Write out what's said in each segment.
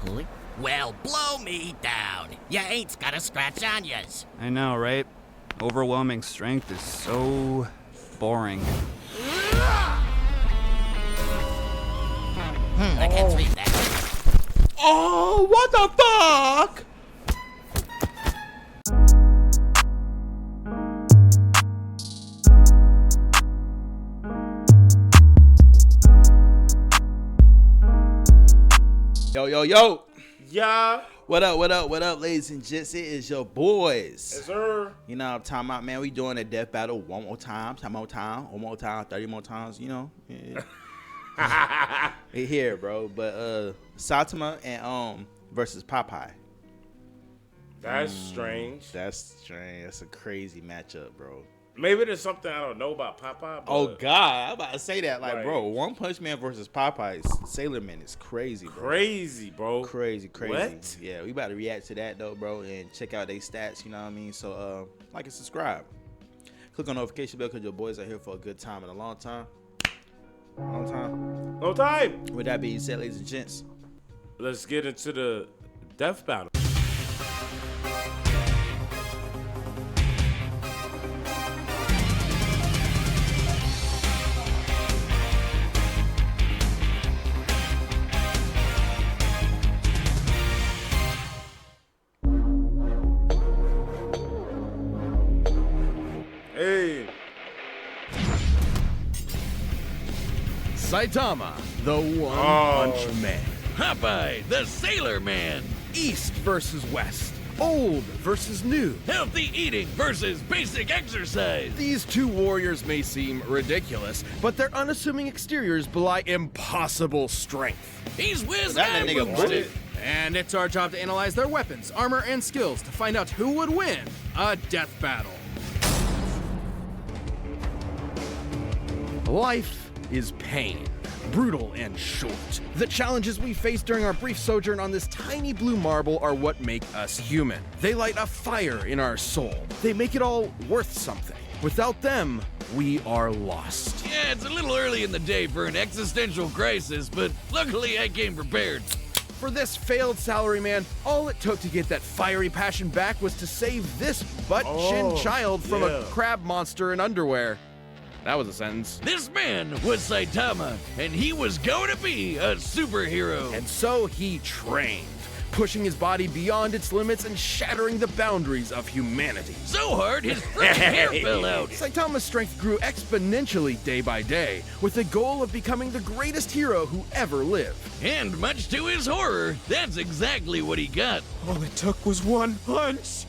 Really? Well, blow me down. Ya ain't got a scratch on yas. I know, right? Overwhelming strength is so boring. I can't read that. Oh, what the fuck? Yo. Yeah. What up, ladies and gents? It is your boys. Yes, sir. You know what I'm talking about, man. We doing a death battle one more time, 30 more times, you know. Yeah. We here, bro. But Saitama and versus Popeye. That's strange. That's strange. That's a crazy matchup, bro. Maybe there's something I don't know about Popeye. Oh God, I'm about to say that, like, Right. bro. One Punch Man versus Popeye, Sailor Man is crazy, bro. Crazy, bro. Crazy. What? Yeah, we about to react to that though, bro, and check out their stats. You know what I mean? So, like and subscribe. Click on notification bell because your boys are here for a good time and a long time. No time. With that being said, ladies and gents, Let's get into the death battle. Hey. Saitama, the One-Punch Man. Popeye, the Sailor Man. East versus West. Old versus new. Healthy eating versus basic exercise. These two warriors may seem ridiculous, but their unassuming exteriors belie impossible strength. He's whiz that nigga bullet. And it's our job to analyze their weapons, armor, and skills to find out who would win a death battle. Life is pain, brutal and short. The challenges we face during our brief sojourn on this tiny blue marble are what make us human. They light a fire in our soul. They make it all worth something. Without them, we are lost. Yeah, it's a little early in the day for an existential crisis, but luckily I came prepared. For this failed salaryman, all it took to get that fiery passion back was to save this butt-chin child from a crab monster in underwear. That was a sentence. This man was Saitama, and he was going to be a superhero. And so he trained, pushing his body beyond its limits and shattering the boundaries of humanity. So hard, his freaking hair fell out. Saitama's strength grew exponentially day by day, with the goal of becoming the greatest hero who ever lived. And much to his horror, that's exactly what he got. All it took was one punch.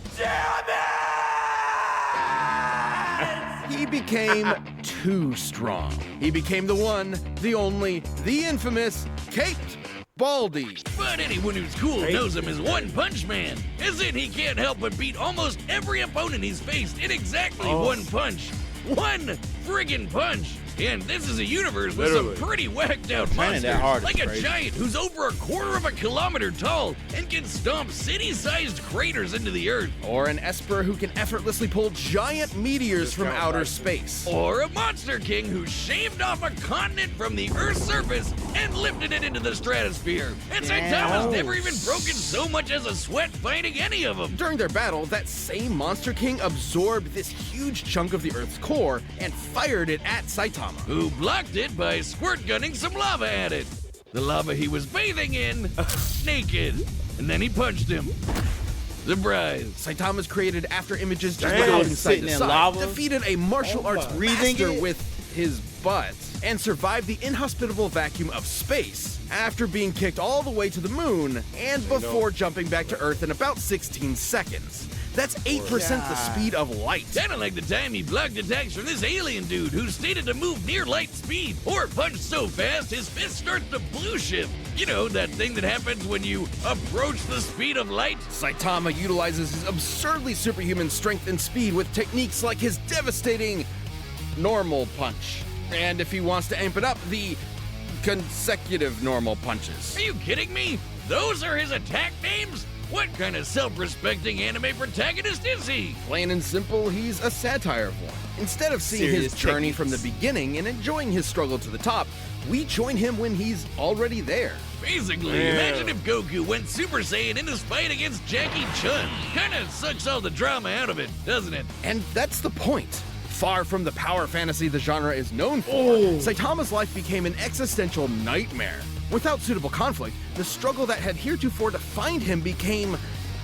He became too strong. He became the one, the only, the infamous Caped Baldy. But anyone who's cool knows him as One Punch Man, as in he can't help but beat almost every opponent he's faced in exactly one punch. One friggin' punch! And this is a universe with some pretty whacked out monsters, that hard is like a crazy. giant who's over a quarter of a kilometer tall and can stomp city-sized craters into the earth. Or an Esper who can effortlessly pull giant meteors from outer space. Or a Monster King who shaved off a continent from the Earth's surface and lifted it into the stratosphere. And Saitama's never even broken so much as a sweat fighting any of them. During their battle, that same Monster King absorbed this huge chunk of the Earth's core and fired it at Saitama, who blocked it by squirt gunning some lava at it. The lava he was bathing in, naked. And then he punched him. Surprise. Saitama's created after images just Damn, bobbing side sitting to in side, lava. defeated a martial arts Breathing master it. with his butt, and survived the inhospitable vacuum of space after being kicked all the way to the moon and before jumping back to Earth in about 16 seconds. That's 8% the speed of light. Kinda like the time he blocked attacks from this alien dude who stated to move near light speed or punch so fast his fist starts to blue shift. You know, that thing that happens when you approach the speed of light? Saitama utilizes his absurdly superhuman strength and speed with techniques like his devastating normal punch. And if he wants to amp it up, the consecutive normal punches. Are you kidding me? Those are his attack names? What kind of self-respecting anime protagonist is he? Plain and simple, he's a satire of one. Instead of seeing Serious his journey techniques. from the beginning and enjoying his struggle to the top, we join him when he's already there. Basically, Man. imagine if Goku went Super Saiyan in his fight against Jackie Chun. Kinda sucks all the drama out of it, doesn't it? And that's the point. Far from the power fantasy the genre is known for, Saitama's life became an existential nightmare. Without suitable conflict, the struggle that had heretofore defined him became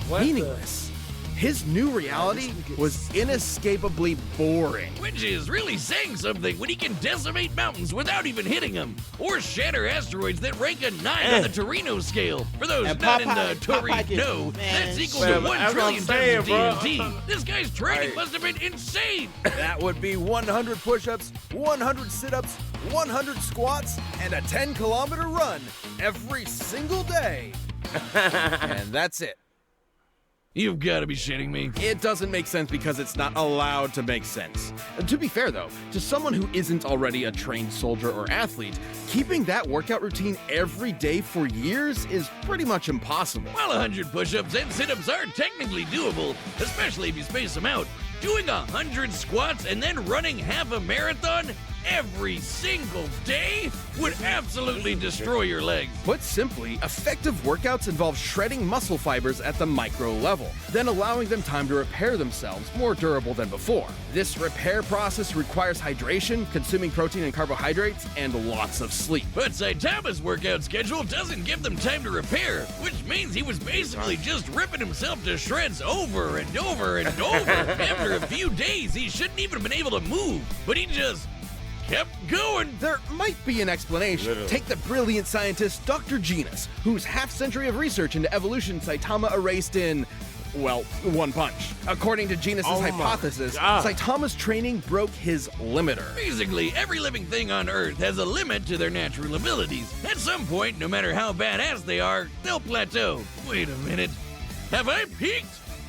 meaningless. His new reality was inescapably boring. Which is really saying something when he can decimate mountains without even hitting them, or shatter asteroids that rank a 9 on the Torino scale. For those And not in Popeye- the Popeye can- Torino, man, that's equal shit. to 1 That's what I'm trillion saying, tons bro. of TNT. This guy's training Right. must have been insane. That would be 100 push-ups, 100 sit-ups, 100 squats, and a 10-kilometer run every single day. And that's it. You've got to be shitting me. It doesn't make sense because it's not allowed to make sense. To be fair though, to someone who isn't already a trained soldier or athlete, keeping that workout routine every day for years is pretty much impossible. While 100 push-ups and sit-ups are technically doable, especially if you space them out, doing 100 squats and then running half a marathon every single day would absolutely destroy your legs. Put simply, effective workouts involve shredding muscle fibers at the micro level, then allowing them time to repair themselves more durable than before. This repair process requires hydration, consuming protein and carbohydrates, and lots of sleep. But Saitama's workout schedule doesn't give them time to repair, which means he was basically just ripping himself to shreds over and over and over. After a few days, he shouldn't even have been able to move, but he just kept going. There might be an explanation. Literally. Take the brilliant scientist Dr. Genus, whose half-century of research into evolution Saitama erased in, well, 1 punch. According to Genus's Oh my hypothesis, God. Saitama's training broke his limiter. Basically, every living thing on Earth has a limit to their natural abilities. At some point, no matter how badass they are, they'll plateau. Wait a minute. Have I peaked?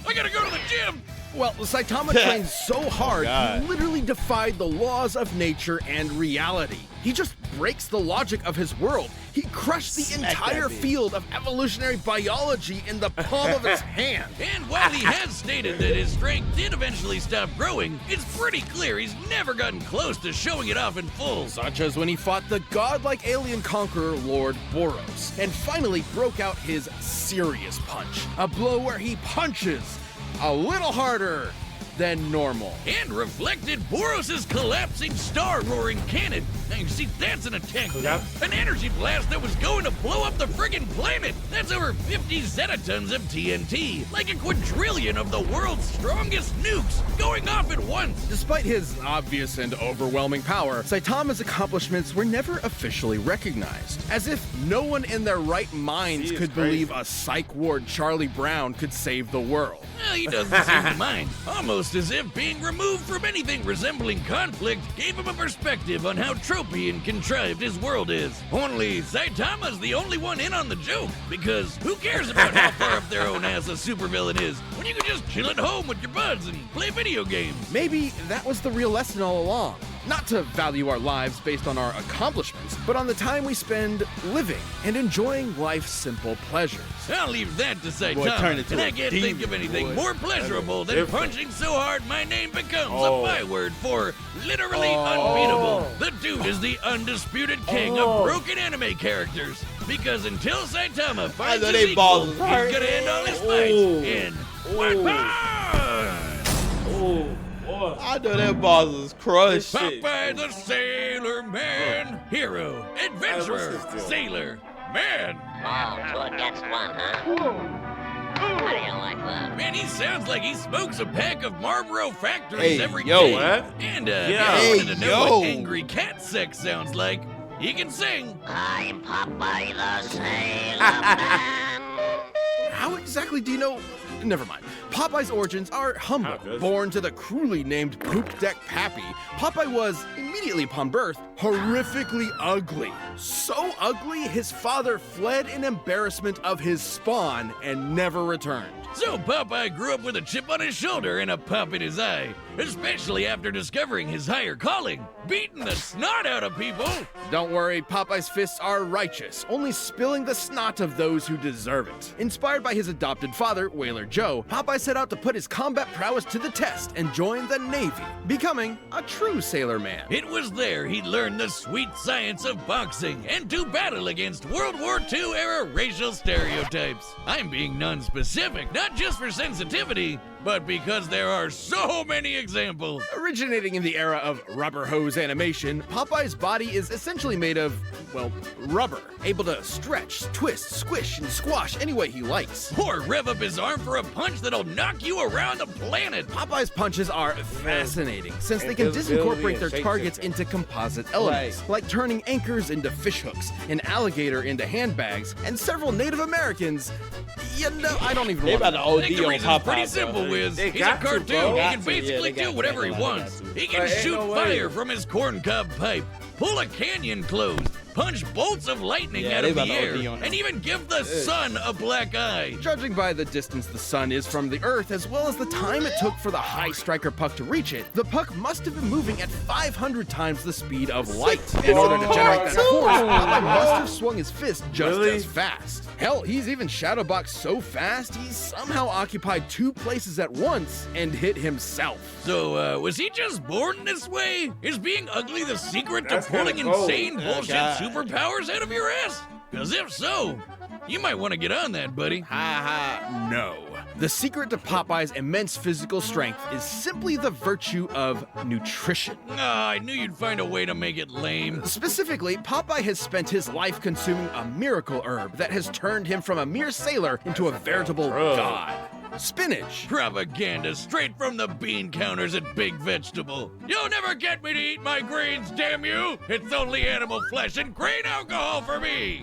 I gotta go to the gym. Well, Saitama trained so hard, God. he literally defied the laws of nature and reality. He just breaks the logic of his world. He crushed the Smack entire that bitch. field of evolutionary biology in the palm of his hand. And while he has stated that his strength did eventually stop growing, it's pretty clear he's never gotten close to showing it off in full. Such as when he fought the godlike alien conqueror Lord Boros, and finally broke out his serious punch. A blow where he punches a little harder than normal. And reflected Boros' collapsing star-roaring cannon. Now you see, that's an attack. Yep. An energy blast that was going to blow up the friggin' planet. That's over 50 zetatons of TNT. Like a quadrillion of the world's strongest nukes going off at once. Despite his obvious and overwhelming power, Saitama's accomplishments were never officially recognized. As if no one in their right minds He is could crazy. believe a psych ward Charlie Brown could save the world. Well, he doesn't seem to mind. Almost as if being removed from anything resembling conflict gave him a perspective on how tropey and contrived his world is. Only Saitama's the only one in on the joke, because who cares about how far up their own ass a supervillain is when you can just chill at home with your buds and play video games? Maybe that was the real lesson all along. Not to value our lives based on our accomplishments, but on the time we spend living and enjoying life's simple pleasures. I'll leave that to Boy, turn Saitama, it to and a I can't think demon, of anything boy. more pleasurable than different. punching so hard my name becomes Oh. a byword for literally unbeatable. The dude is the undisputed king of broken anime characters, because until Saitama finds know his they equal, balls he's hurt. gonna end all his fights in one punch! Oh, boy. I know that boss is crushed. Popeye the Sailor Man, hero, adventurer, what's this deal? sailor, man. Oh, two against one, huh? How do you like that? Man, he sounds like he smokes a pack of Marlboro factories Hey, every yo. day. What? And Yeah. if you Hey, wanted to know yo. what angry cat sex sounds like, he can sing. I'm Popeye the Sailor Man. How exactly do you know? Never mind. Popeye's origins are humble. How does- Born to the cruelly named Poop Deck Pappy, Popeye was, immediately upon birth, horrifically ugly. So ugly, his father fled in embarrassment of his spawn and never returned. So Popeye grew up with a chip on his shoulder and a pop in his eye, especially after discovering his higher calling, beating the snot out of people. Don't worry, Popeye's fists are righteous, only spilling the snot of those who deserve it. Inspired by his adopted father, Whaler Joe, Popeye set out to put his combat prowess to the test and join the Navy, becoming a true sailor man. It was there he learned the sweet science of boxing and to battle against World War II era racial stereotypes. I'm being non-specific, not just for sensitivity, but because there are so many examples. Originating in the era of rubber hose animation, Popeye's body is essentially made of, well, rubber, able to stretch, twist, squish, and squash any way he likes. Or rev up his arm for a punch that'll knock you around the planet. Popeye's punches are fascinating, since they can disincorporate their targets into composite elements, like turning anchors into fishhooks, an alligator into handbags, and several Native Americans. You know, I don't even They want about to to I think OD the on reason's Popeye. pretty simple, bro. Wiz. They He's a got to, cartoon. bro. He Got can to. basically Yeah, they do got whatever to. he They wants. got to. He can Ain't shoot no way. fire from his corncob pipe, pull a canyon closed, punch bolts of lightning Yeah, out they of the about to air, OD on and that. even give the sun a black eye. Judging by the distance the sun is from the Earth, as well as the time it took for the high striker puck to reach it, the puck must have been moving at 500 times the speed of light. In order to generate that force, Popeye must have swung his fist just Really? as fast. Hell, he's even shadowboxed so fast, he's somehow occupied 2 places at once and hit himself. So, was he just born this way? Is being ugly the secret to That's kinda pulling cold. insane bullshit God. superpowers out of your ass? Because if so, you might want to get on that, buddy. No. The secret to Popeye's immense physical strength is simply the virtue of nutrition. Ah, I knew you'd find a way to make it lame. Specifically, Popeye has spent his life consuming a miracle herb that has turned him from a mere sailor into a veritable god. Spinach. Propaganda straight from the bean counters at Big Vegetable. You'll never get me to eat my greens, damn you! It's only animal flesh and grain alcohol for me!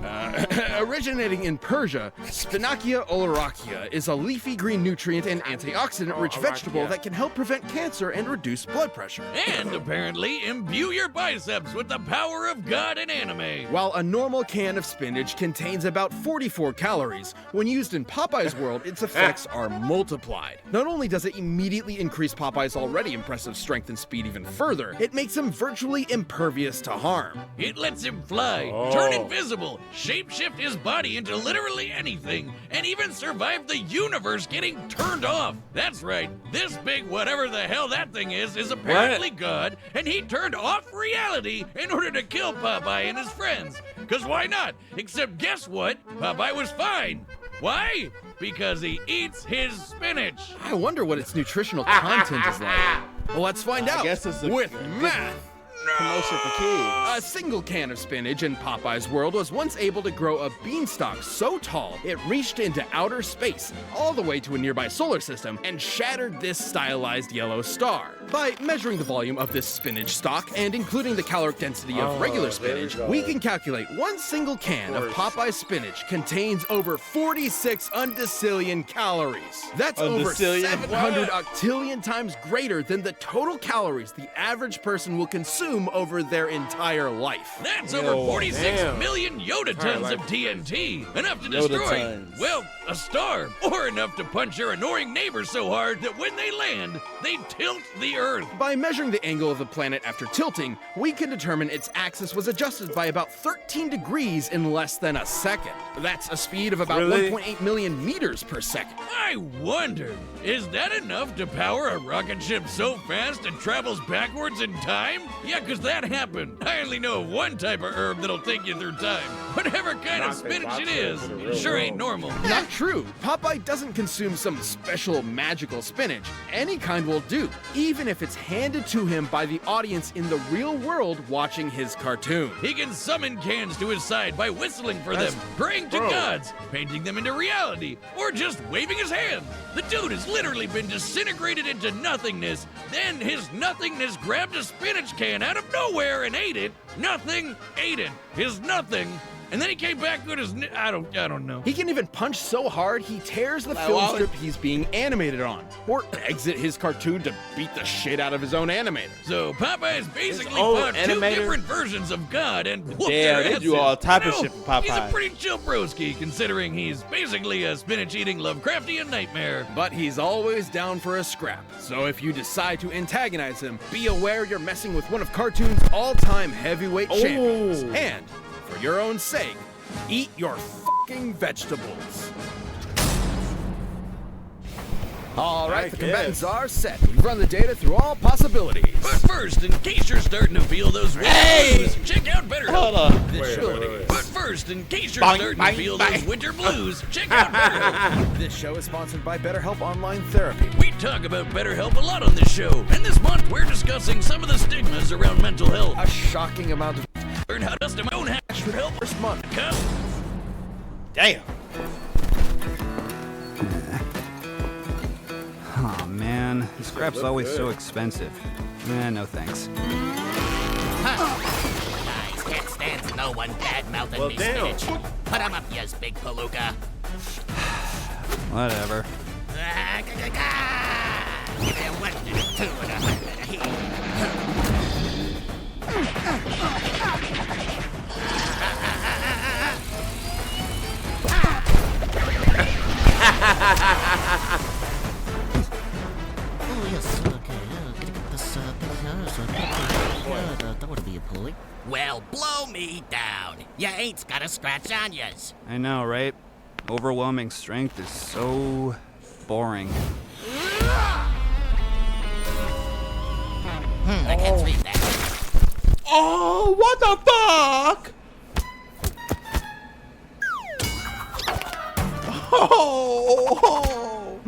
Originating in Persia, Spinacia oleracea is a leafy green nutrient and antioxidant-rich vegetable that can help prevent cancer and reduce blood pressure. And apparently imbue your biceps with the power of God and anime. While a normal can of spinach contains about 44 calories, when used in Popeye's world, its effects are multiplied. Not only does it immediately increase Popeye's already impressive strength and speed even further, it makes him virtually impervious to harm. It lets him fly, turn invisible, shapeshift his body into literally anything, and even survive the universe getting turned off. That's right, this big whatever the hell that thing is apparently God, and he turned off reality in order to kill Popeye and his friends. Cause why not? Except guess what? Popeye was fine. Why? Because he eats his spinach. I wonder what its nutritional content is like. Well, let's find out guess it's a with good math. promotion for kids. A single can of spinach in Popeye's world was once able to grow a beanstalk so tall it reached into outer space, all the way to a nearby solar system, and shattered this stylized yellow star. By measuring the volume of this spinach stalk and including the caloric density of regular spinach, we can calculate one single can of Popeye's spinach contains over 46 undecillion calories. That's over Undecillion? 700 octillion times greater than the total calories the average person will consume over their entire life. That's over 46 million Yoda tons of TNT. Enough to destroy, tons. well, a star. Or enough to punch your annoying neighbors so hard that when they land, they tilt the Earth. By measuring the angle of the planet after tilting, we can determine its axis was adjusted by about 13 degrees in less than a second. That's a speed of about Really? 1.8 million meters per second. I wonder, is that enough to power a rocket ship so fast it travels backwards in time? Yeah, because that happened. I only know of one type of herb that'll take you through time. Whatever kind of spinach it is, it sure ain't normal. Not true. Popeye doesn't consume some special magical spinach. Any kind will do, even if it's handed to him by the audience in the real world watching his cartoon. He can summon cans to his side by whistling for them, praying to gods, painting them into reality, or just waving his hand. The dude has literally been disintegrated into nothingness. Then his nothingness grabbed a spinach can out of nowhere and ate it. Nothing ate it. His nothing. And then he came back with his I don't know. He can even punch so hard he tears the film strip he's being animated on, or exit his cartoon to beat the shit out of his own animator. So Popeye's basically own fought two animator? different versions of God and whooped Damn, their they asses. do all type of No, shit for He's a Popeye. pretty chill broski, considering he's basically a spinach-eating Lovecraftian nightmare. But he's always down for a scrap. So if you decide to antagonize him, be aware you're messing with one of cartoon's all-time heavyweight champions. And, for your own sake, eat your fucking vegetables. All right, the guess. combatants are set. We've run the data through all possibilities. But first, in case you're starting to feel those winter blues, check out BetterHelp. Hold on. This show, But first, in case you're Bang, starting bang, to feel bang. those winter blues, check out BetterHelp. this show is sponsored by BetterHelp Online Therapy. We talk about BetterHelp a lot on this show, and this month we're discussing some of the stigmas around mental health. A shocking amount of Learn how to custom my own hash for help. first month. Come. Damn. Oh man, this crap's always so expensive. No thanks. Guys, can't stand no one bad-mouthing Well, me damn. spinach. Put 'em up, yes, big palooka. Whatever. Give me a 1 and a 2 and a 100 a heat. Oh, yes, okay. Gotta get this thing here. That would be a pulley. Well, blow me down. You ain't got a scratch on yas. I know, right? Overwhelming strength is so boring. I can't read that. Oh, what the fuck? Oh.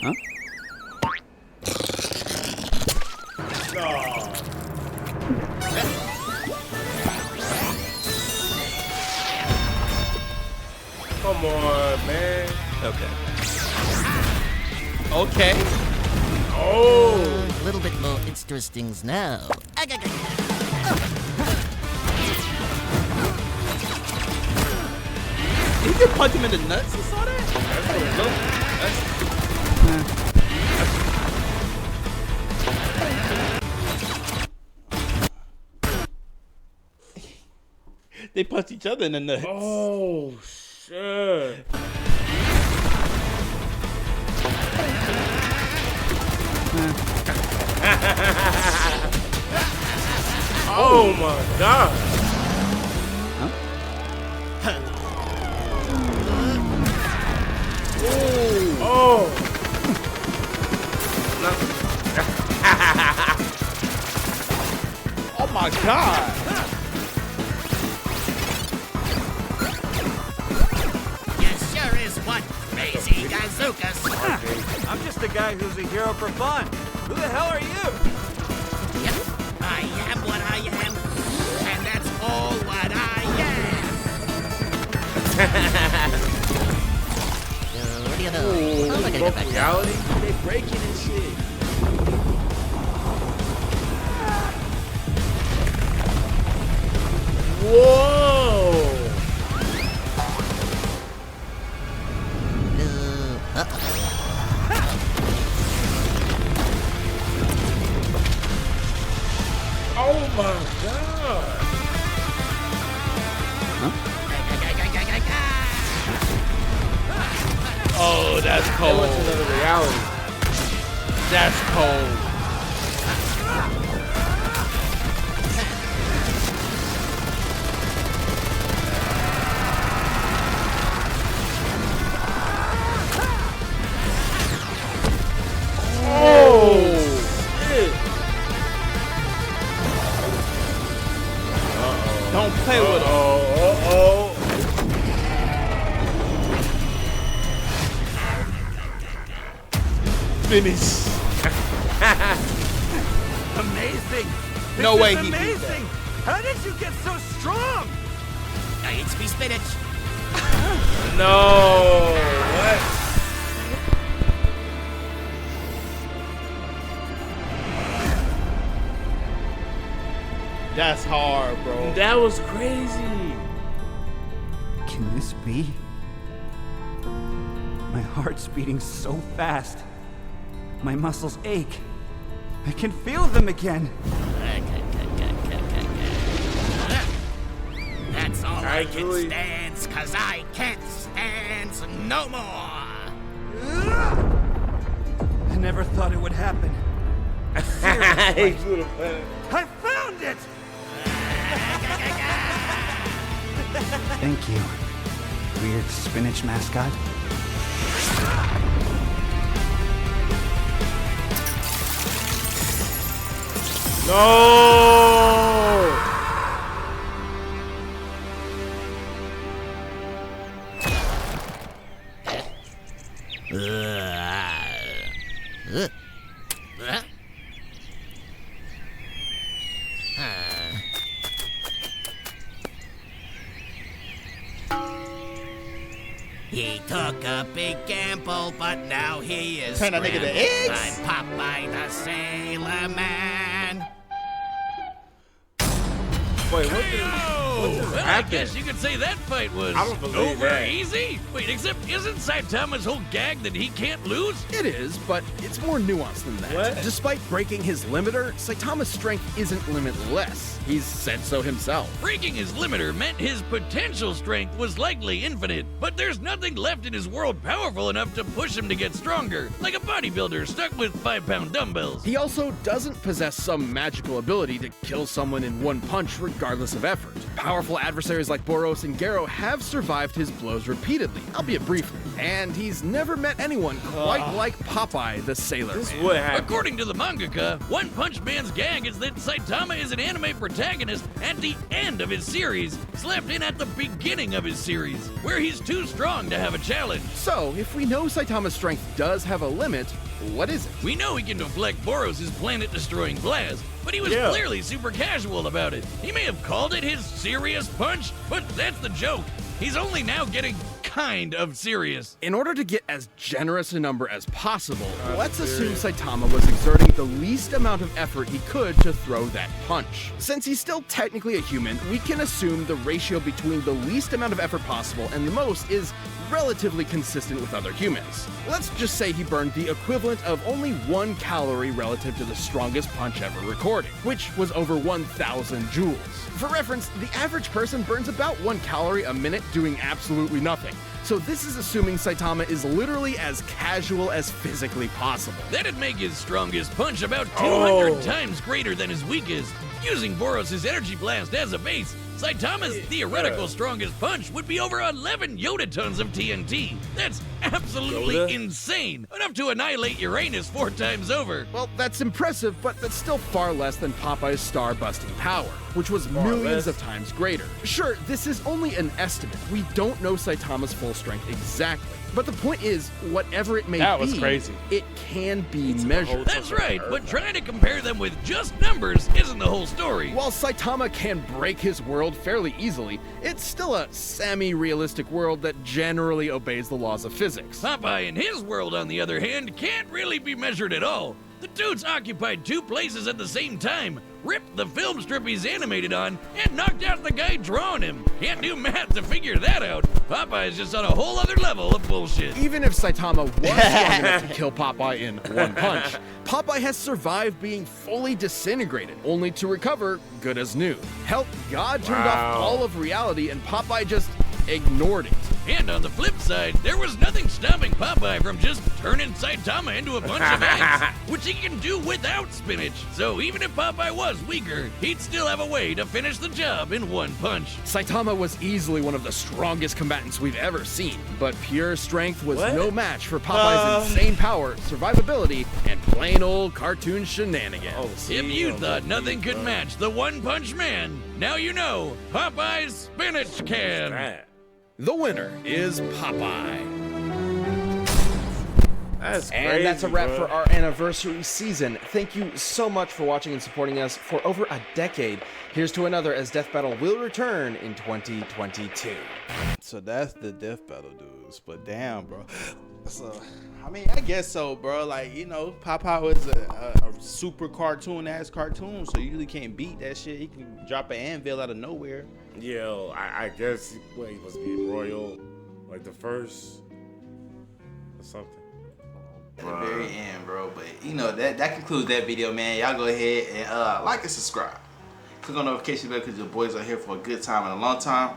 Huh? Come on, man. Okay. Okay. Oh. A little bit more interesting now. He just punch him in the nuts. You saw that? That's what it looks like. They punch each other in the nuts. Oh, shit. Oh my god. Oh. Oh my god. You sure is one crazy gazookas. I'm just a guy who's a hero for fun. Who the hell are you? Yep, I am what I am, and that's all what I am. What do you know? I'm not gonna get back down. Reality? They breaking and shit. Whoa. Oh my god. Oh, that's cold. What's another reality? That's cold. Don't play with him. Uh-oh. Finish. Amazing. No This way is he did that. amazing. How did you get so strong? I eat me spinach. No. What? That's hard, bro. That was crazy. Can this be? My heart's beating so fast. My muscles ache. I can feel them again. That's all I can Actually- stand, 'cause I can't stand no more. I never thought it would happen. He blew the planet. I found it. Thank you. weird spinach mascot? No! He took a big gamble, but now he is Turn that nigga to eggs? I'm Popeye the Sailor Man. Wait, what Well, I happened? guess you could say that fight was I don't believe over that. easy. Wait, except isn't Saitama's whole gag that he can't lose? It is, but it's more nuanced than that. What? Despite breaking his limiter, Saitama's strength isn't limitless. He's said so himself. Breaking his limiter meant his potential strength was likely infinite, but there's nothing left in his world powerful enough to push him to get stronger, like a bodybuilder stuck with 5-pound dumbbells. He also doesn't possess some magical ability to kill someone in one punch regardless of effort. Powerful adversaries like Boros and Garo have survived his blows repeatedly, albeit briefly, and he's never met anyone quite like Popeye the Sailor This Man. would happen. According to the mangaka, One Punch Man's gag is that Saitama is an anime protagonist at the end of his series, slapped in at the beginning of his series, where he's too strong to have a challenge. So, if we know Saitama's strength does have a limit, what is it? We know he can deflect Boros' planet-destroying blast, but he was Yeah. clearly super casual about it. He may have called it his serious punch, but that's the joke. He's only now getting kind of serious. In order to get as generous a number as possible, let's assume Saitama was exerting the least amount of effort he could to throw that punch. Since he's still technically a human, we can assume the ratio between the least amount of effort possible and the most is relatively consistent with other humans. Let's just say he burned the equivalent of only 1 calorie relative to the strongest punch ever recorded, which was over 1,000 joules. For reference, the average person burns about 1 calorie a minute doing absolutely nothing. So this is assuming Saitama is literally as casual as physically possible. That'd make his strongest punch about 200 Oh. times greater than his weakest. Using Boros' energy blast as a base, Saitama's theoretical strongest punch would be over 11 Yoda tons of TNT. That's absolutely Yoda? insane. Enough to annihilate Uranus 4 times over. Well, that's impressive, but that's still far less than Popeye's star-busting power, which was millions less. of times greater. Sure, this is only an estimate. We don't know Saitama's full strength exactly. But the point is, whatever it may That be, was crazy. it can be whole measured. That's right, but trying to compare them with just numbers isn't the whole story. While Saitama can break his world fairly easily, it's still a semi-realistic world that generally obeys the laws of physics. Popeye in his world, on the other hand, can't really be measured at all. The dude's occupied 2 places at the same time, ripped the film strip he's animated on, and knocked out the guy drawing him. Can't do math to figure that out. Popeye's just on a whole other level of bullshit. Even if Saitama was strong enough to kill Popeye in 1 punch, Popeye has survived being fully disintegrated, only to recover good as new. Hell, God turned off Wow. all of reality and Popeye just ignored it. And on the flip side, there was nothing stopping Popeye from just turning Saitama into a bunch of eggs, which he can do without spinach. So even if Popeye was weaker, he'd still have a way to finish the job in 1 punch. Saitama was easily one of the strongest combatants we've ever seen, but pure strength was What? no match for Popeye's insane power, survivability, and plain old cartoon shenanigans. Oh, see, If you I'm thought gonna nothing be could match the One Punch Man, now you know Popeye's spinach can. mad. The winner is Popeye. That's crazy. And that's a wrap bro. for our anniversary season. Thank you so much for watching and supporting us for over a decade. Here's to another as Death Battle will return in 2022. So that's the death battle dudes. But damn, bro. So I mean, I guess so, bro. Like, you know, Popeye was a super cartoon-ass cartoon, so you really can't beat that shit. He can drop an anvil out of nowhere. Yo, I guess he was being royal, like the first or something. At the very end, bro. But you know, that concludes that video, man. Y'all go ahead and like and subscribe. Click on the notification bell because your boys are here for a good time and a long time.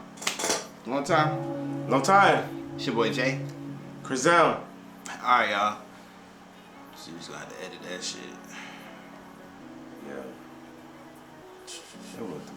Long time. No time. It's your boy Jay. Chris down. Alright, y'all. So you just gonna have to edit that shit. Yeah. Shit, what the